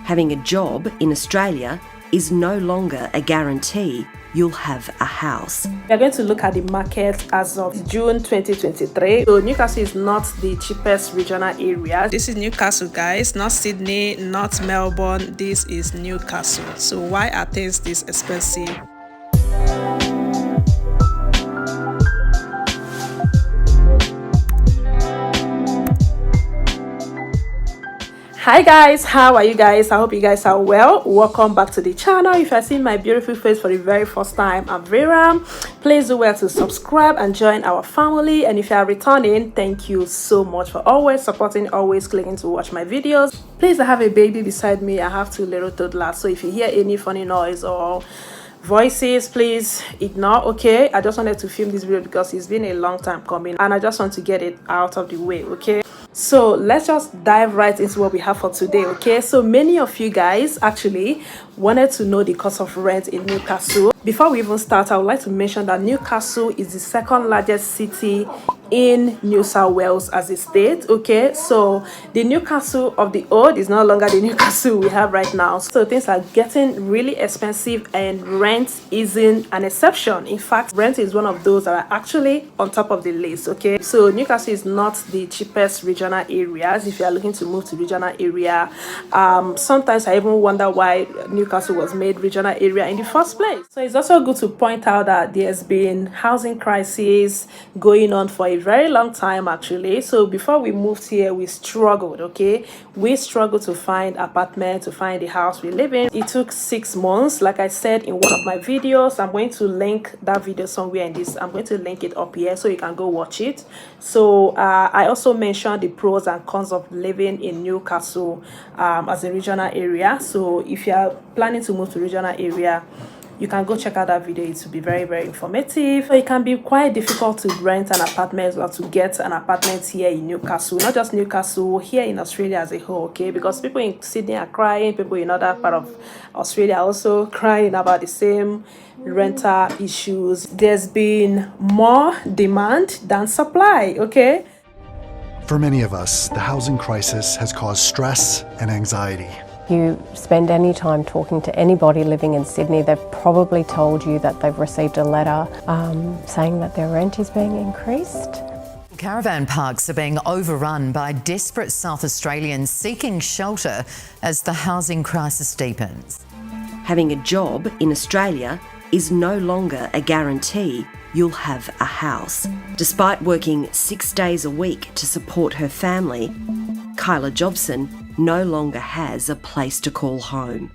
Having a job in Australia is no longer a guarantee you'll have a house. We are going to look at the market as of June 2023. So Newcastle is not the cheapest regional area. This is Newcastle, guys, not Sydney, not Melbourne. This is Newcastle. So why are things this expensive? Hi guys, how are you guys? I hope you guys are well. Welcome back to the channel. If you're seeing my beautiful face for the very first time, I'm Vera. Please do well to subscribe and join our family. And if you are returning, thank you so much for always supporting, always clicking to watch my videos. Please, I have a baby beside me. I have 2 little toddlers, so if you hear any funny noise or voices, please ignore. Okay, I just wanted to film this video because it's been a long time coming and I just want to get it out of the way. Okay, so let's just dive right into what we have for today. Okay, so many of you guys actually wanted to know the cost of rent in Newcastle. Before we even start, I would like to mention that Newcastle is the second largest city in New South Wales as a state. Okay, so the Newcastle of the old is no longer the Newcastle we have right now, so things are getting really expensive and rent isn't an exception. In fact, rent is one of those that are actually on top of the list. Okay, so Newcastle is not the cheapest regional areas if you are looking to move to regional area. Sometimes I even wonder why Newcastle was made regional area in the first place. So it's also good to point out that there's been housing crisis going on for a very long time actually. So before we moved here, we struggled. Okay, we struggled to find apartment, to find the house we live in. It took 6 months, like I said in one of my videos. I'm going to link that video somewhere in this. I'm going to link it up here so you can go watch it. So I also mentioned the pros and cons of living in Newcastle as a regional area. So if you are planning to move to regional area, you can go check out that video. It will be very, very informative. So it can be quite difficult to rent an apartment or to get an apartment here in Newcastle. Not just Newcastle, here in Australia as a whole, okay? Because people in Sydney are crying, people in other part of Australia are also crying about the same rental issues. There's been more demand than supply, okay? For many of us, the housing crisis has caused stress and anxiety. You spend any time talking to anybody living in Sydney, they've probably told you that they've received a letter saying that their rent is being increased. Caravan parks are being overrun by desperate South Australians seeking shelter as the housing crisis deepens. Having a job in Australia is no longer a guarantee you'll have a house. Despite working 6 days a week to support her family, Kyla Jobson no longer has a place to call home.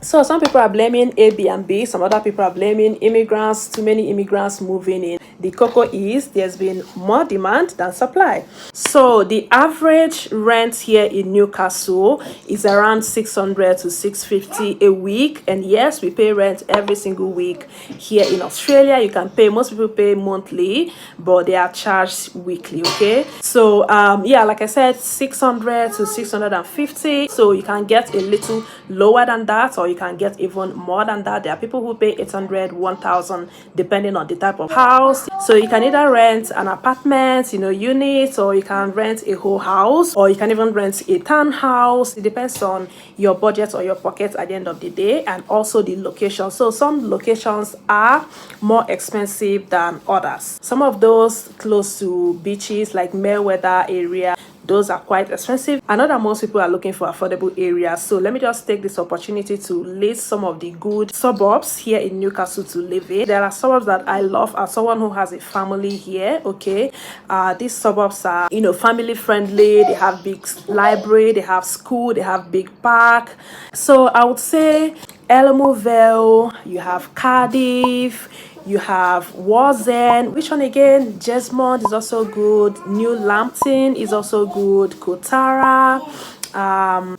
So some people are blaming Airbnb, some other people are blaming immigrants, too many immigrants moving in. The cocoa is there's been more demand than supply. So the average rent here in Newcastle is around 600 to 650 a week. And yes, we pay rent every single week. Here in Australia, you can pay, most people pay monthly, but they are charged weekly, okay? So yeah, like I said, 600 to 650. So you can get a little lower than that, or you can get even more than that. There are people who pay 800, 1000 depending on the type of house. So you can either rent an apartment, unit, or you can rent a whole house, or you can even rent a townhouse. It depends on your budget or your pocket at the end of the day, and also the location. So some locations are more expensive than others. Some of those close to beaches like Merweather area, those are quite expensive. I know that most people are looking for affordable areas, so let me just take this opportunity to list some of the good suburbs here in Newcastle to live in. There are suburbs that I love as someone who has a family here, okay? These suburbs are, family friendly. They have big library, they have school, they have big park. So I would say Elmo Vale, you have Cardiff, you have Warzen, which one again? Jesmond is also good. New Lambton is also good. Kotara,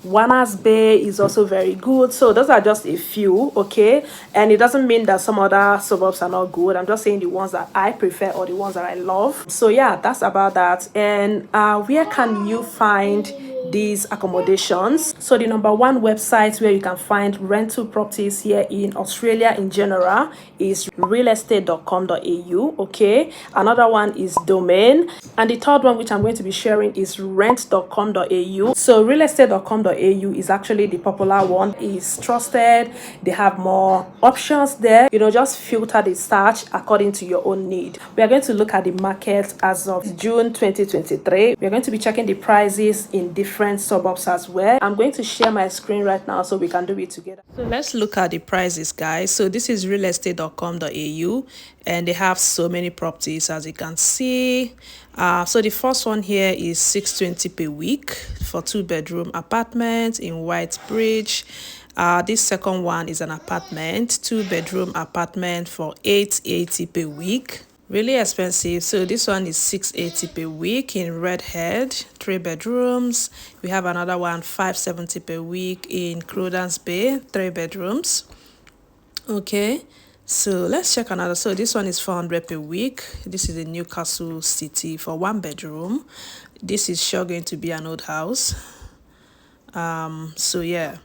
Warners Bay is also very good. So those are just a few, okay? And it doesn't mean that some other suburbs are not good. I'm just saying the ones that I prefer or the ones that I love. So yeah, that's about that. And where can you find these accommodations. So the number one website where you can find rental properties here in Australia in general is realestate.com.au. okay, another one is Domain, and the third one which I'm going to be sharing is rent.com.au. so realestate.com.au is actually the popular one. It's trusted, they have more options there. Just filter the search according to your own need. We are going to look at the market as of June 2023. We are going to be checking the prices in different suburbs as well. I'm going to share my screen right now so we can do it together. So let's look at the prices, guys. So this is realestate.com.au, and they have so many properties, as you can see. So the first one here is $620 per week for 2-bedroom apartment in Whitebridge. This second one is an apartment, 2-bedroom apartment for $880 per week. Really expensive. So this one is $680 per week in Redhead, 3 bedrooms. We have another one, $570 per week in Crudance Bay, 3 bedrooms. Okay, so let's check another. So this one is $400 per week. This is in Newcastle City for 1 bedroom. This is sure going to be an old house. So yeah,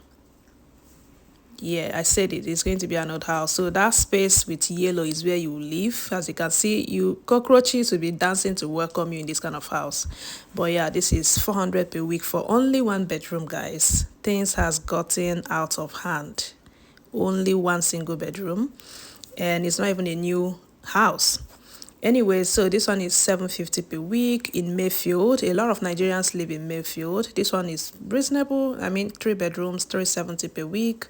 I said it's going to be an old house. So that space with yellow is where you live. As you can see, cockroaches will be dancing to welcome you in this kind of house. But yeah, this is $400 per week for only 1 bedroom, guys. Things has gotten out of hand. Only 1 single bedroom, and it's not even a new house. Anyway, so this one is $750 per week in Mayfield. A lot of Nigerians live in Mayfield. This one is reasonable. I mean, 3 bedrooms, $370 per week.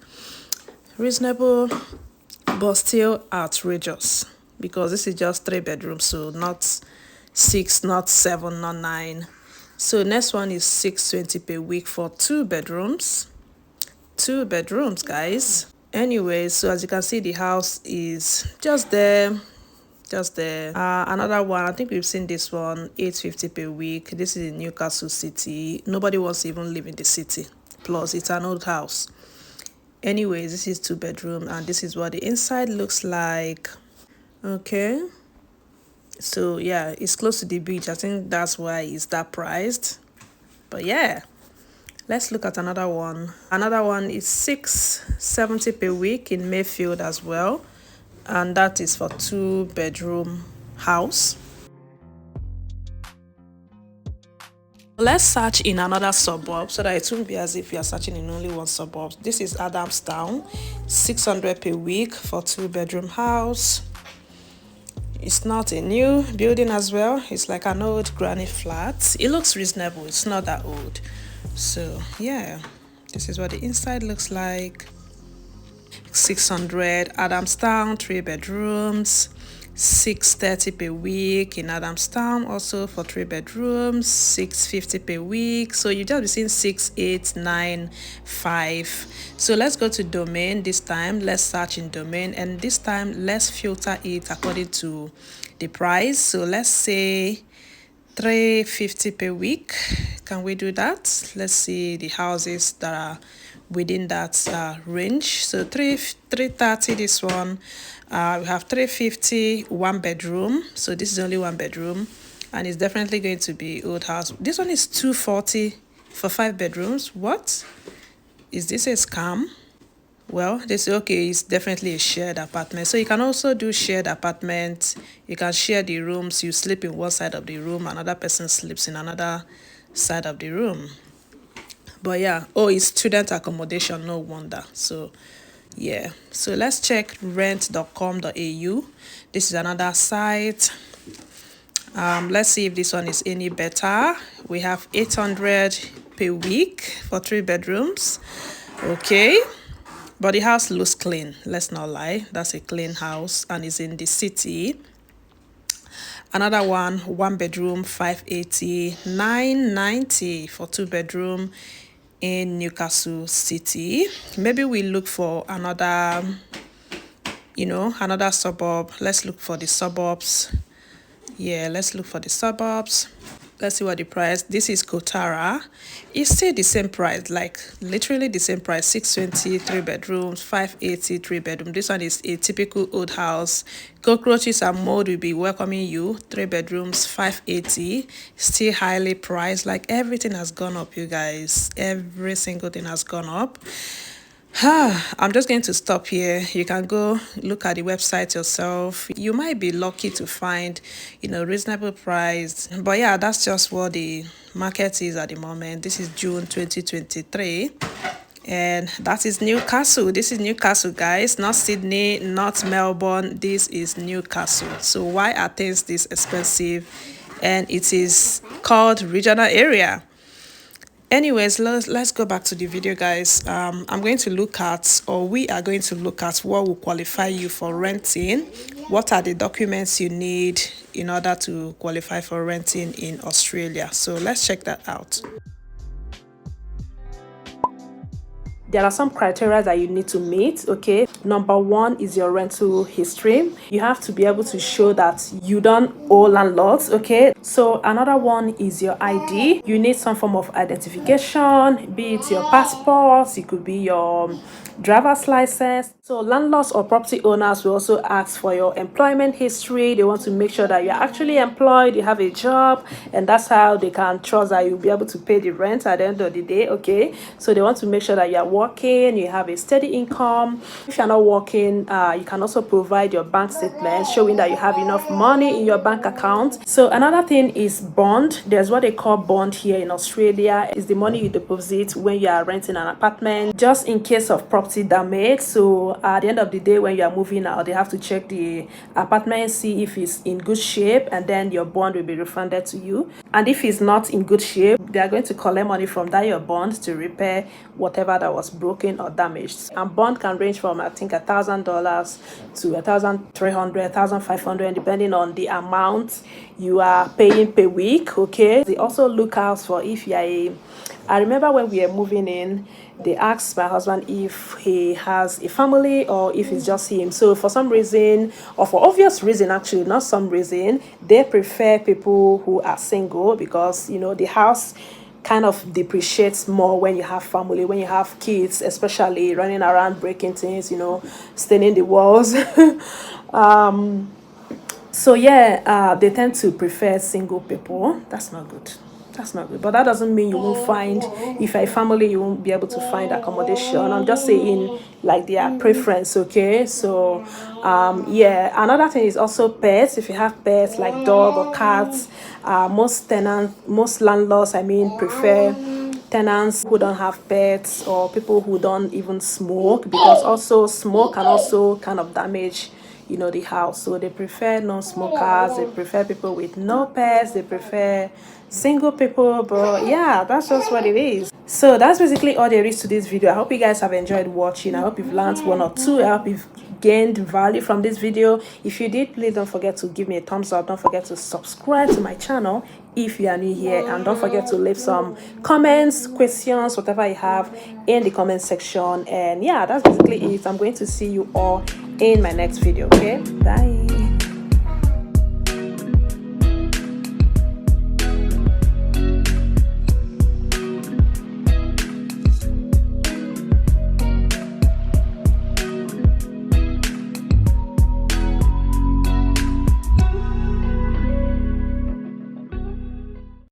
Reasonable, but still outrageous, because this is just 3 bedrooms, so not 6, not 7, not 9. So next one is $620 per week for 2 bedrooms. 2 bedrooms, guys. Anyway, so as you can see, the house is just there. Another one, I think we've seen this one, $850 per week. This is in Newcastle City. Nobody wants to even live in the city, plus it's an old house. Anyways, this is 2 bedroom, and this is what the inside looks like. Okay, so yeah, it's close to the beach. I think that's why it's that priced. But yeah, let's look at another one. Another one is $670 per week in Mayfield as well, and that is for 2 bedroom house. Let's search in another suburb so that it won't be as if you are searching in only one suburb. This is Adamstown, $600 per week for 2 bedroom house. It's not a new building as well. It's like an old granny flat. It looks reasonable. It's not that old. So yeah, this is what the inside looks like. $600 Adamstown, 3 bedrooms. $630 per week in Adamstown, also for 3 bedrooms. $650 per week. So you just be seeing 6, 8, 9, 5. So let's go to Domain this time. Let's search in Domain, and this time let's filter it according to the price. So let's say $350 per week. Can we do that? Let's see the houses that are within that range. So $330 this one. We have $350 1 bedroom. So this is only 1 bedroom, and it's definitely going to be old house. This one is $240 for 5 bedrooms. What is this, a scam? Well, they say okay, it's definitely a shared apartment. So you can also do shared apartment. You can share the rooms. You sleep in one side of the room, another person sleeps in another side of the room. But yeah, it's student accommodation, no wonder. So yeah, so let's check rent.com.au. This is another site. Let's see if this one is any better. We have $800 per week for 3 bedrooms. Okay, but the house looks clean. Let's not lie, that's a clean house, and it's in the city. Another one, 1 bedroom, $580, $990 for 2 bedroom in Newcastle City. Maybe we look for another, another suburb. Let's look for the suburbs. Yeah, let's look for the suburbs. Let's see what the price. This is Kotara. It's still the same price, like literally the same price. 620 3 bedrooms, 580 3 bedroom. This one is a typical old house. Cockroaches and mold will be welcoming you. 3 bedrooms, 580. Still highly priced. Like everything has gone up, you guys. Every single thing has gone up. I'm just going to stop here. You can go look at the website yourself. You might be lucky to find, reasonable price. But yeah, that's just what the market is at the moment. This is June 2023. And that is Newcastle. This is Newcastle, guys. Not Sydney, not Melbourne. This is Newcastle. So why are things this expensive? And it is called regional area. Anyways, let's go back to the video, guys. I'm going to look at, or we are going to look at, what will qualify you for renting. What are the documents you need in order to qualify for renting in Australia? So let's check that out. There are some criteria that you need to meet, okay? Number one is your rental history. You have to be able to show that you don't owe landlords, okay? So another one is your ID. You need some form of identification, be it your passport, it could be your driver's license. So landlords or property owners will also ask for your employment history. They want to make sure that you're actually employed, you have a job, and that's how they can trust that you'll be able to pay the rent at the end of the day, okay? So they want to make sure that you're working, you have a steady income. If you're not working, you can also provide your bank statement showing that you have enough money in your bank account. So another thing is bond. There's what they call bond here in Australia. It's the money you deposit when you are renting an apartment, just in case of property damage. So at the end of the day, when you are moving out, they have to check the apartment, see if it's in good shape, and then your bond will be refunded to you. And if it's not in good shape, they are going to collect money from that your bond to repair whatever that was broken or damaged. And bond can range from, I think, $1,000 to $1,300, $1,500, depending on the amount you are paying per week, okay? They also look out for if you are I remember when we were moving in, they asked my husband if he has a family or if it's just him. So for some reason, or for obvious reason actually, not some reason, they prefer people who are single because, the house kind of depreciates more when you have family, when you have kids, especially running around breaking things, staining the walls. So yeah, they tend to prefer single people. That's not good. That's not good. But that doesn't mean you won't find, if you're a family, you won't be able to find accommodation. I'm just saying, like, their preference, okay? So, yeah. Another thing is also pets. If you have pets like dog or cats, most landlords, prefer tenants who don't have pets or people who don't even smoke, because also smoke can also kind of damage the house. So they prefer non-smokers, they prefer people with no pets, they prefer single people. But yeah, that's just what it is. So that's basically all there is to this video. I hope you guys have enjoyed watching. I hope you've learned one or two. I hope you've gained value from this video. If you did, please don't forget to give me a thumbs up. Don't forget to subscribe to my channel if you are new here, and don't forget to leave some comments, questions, whatever you have in the comment section. And yeah, that's basically it. I'm going to see you all in my next video. Okay, bye.